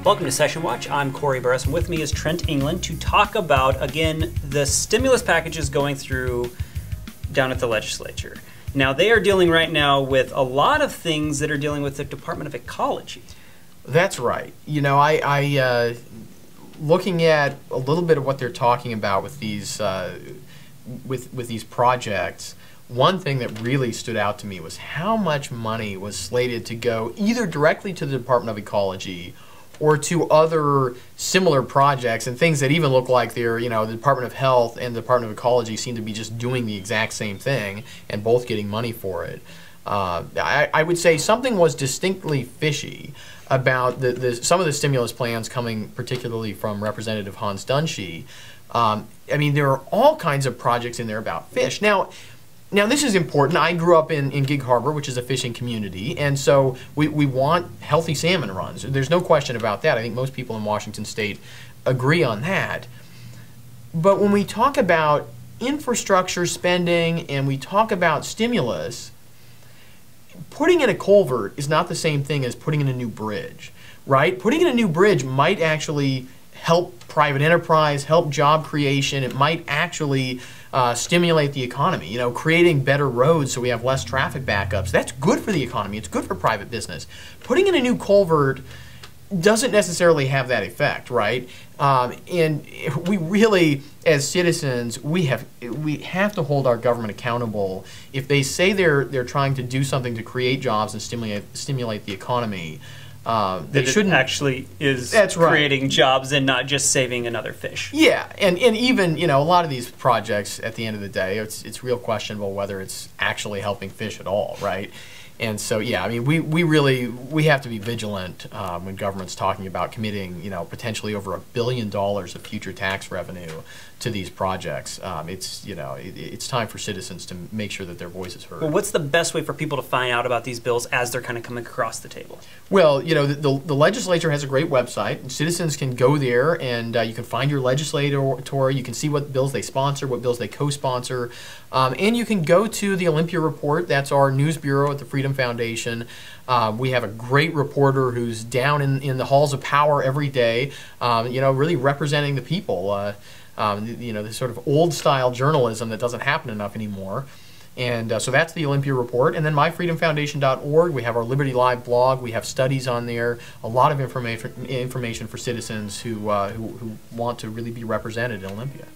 Welcome to Session Watch. I'm Corey Burris, and with me is Trent England to talk about, again, the stimulus packages going through down at the legislature. Now, they are dealing right now with a lot of things that are dealing with the Department of Ecology. That's right. You know, I looking at a little bit of what they're talking about with these with these projects, one thing that really stood out to me was how much money was slated to go either directly to the Department of Ecology or to other similar projects and things that even look like they're, you know, the Department of Health and the Department of Ecology seem to be just doing the exact same thing and both getting money for it. I would say something was distinctly fishy about some of the stimulus plans coming particularly from Representative Hans Dunshee. I mean, there are all kinds of projects in there about fish. Now this is important. I grew up in Gig Harbor, which is a fishing community, and so we want healthy salmon runs. There's no question about that. I think most people in Washington State agree on that. But when we talk about infrastructure spending and we talk about stimulus, putting in a culvert is not the same thing as putting in a new bridge, right? Putting in a new bridge might actually help private enterprise, help job creation. It might actually stimulate the economy. You know, creating better roads so we have less traffic backups. That's good for the economy. It's good for private business. Putting in a new culvert doesn't necessarily have that effect, right? And we really, as citizens, we have to hold our government accountable. If they say they're trying to do something to create jobs and stimulate the economy, that shouldn't actually is creating jobs and not just saving another fish. Yeah, and even, you know, a lot of these projects at the end of the day, it's real questionable whether it's actually helping fish at all, right? And so, yeah, I mean, we have to be vigilant when government's talking about committing, you know, potentially over $1 billion of future tax revenue to these projects. It's time for citizens to make sure that their voice is heard. Well, what's the best way for people to find out about these bills as they're kind of coming across the table? Well, you know, the legislature has a great website, and citizens can go there and you can find your legislator, you can see what bills they sponsor, what bills they co-sponsor, and you can go to the Olympia Report. That's our news bureau at the Freedom Foundation. We have a great reporter who's down in the halls of power every day, you know, really representing the people. You know, this sort of old-style journalism that doesn't happen enough anymore. And so that's the Olympia Report. And then myfreedomfoundation.org, we have our Liberty Live blog. We have studies on there, a lot of information for citizens who want to really be represented in Olympia.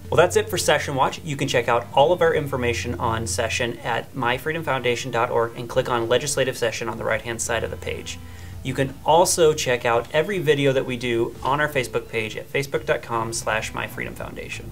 Well, that's it for Session Watch. You can check out all of our information on Session at myfreedomfoundation.org and click on Legislative Session on the right-hand side of the page. You can also check out every video that we do on our Facebook page at facebook.com/myfreedomfoundation.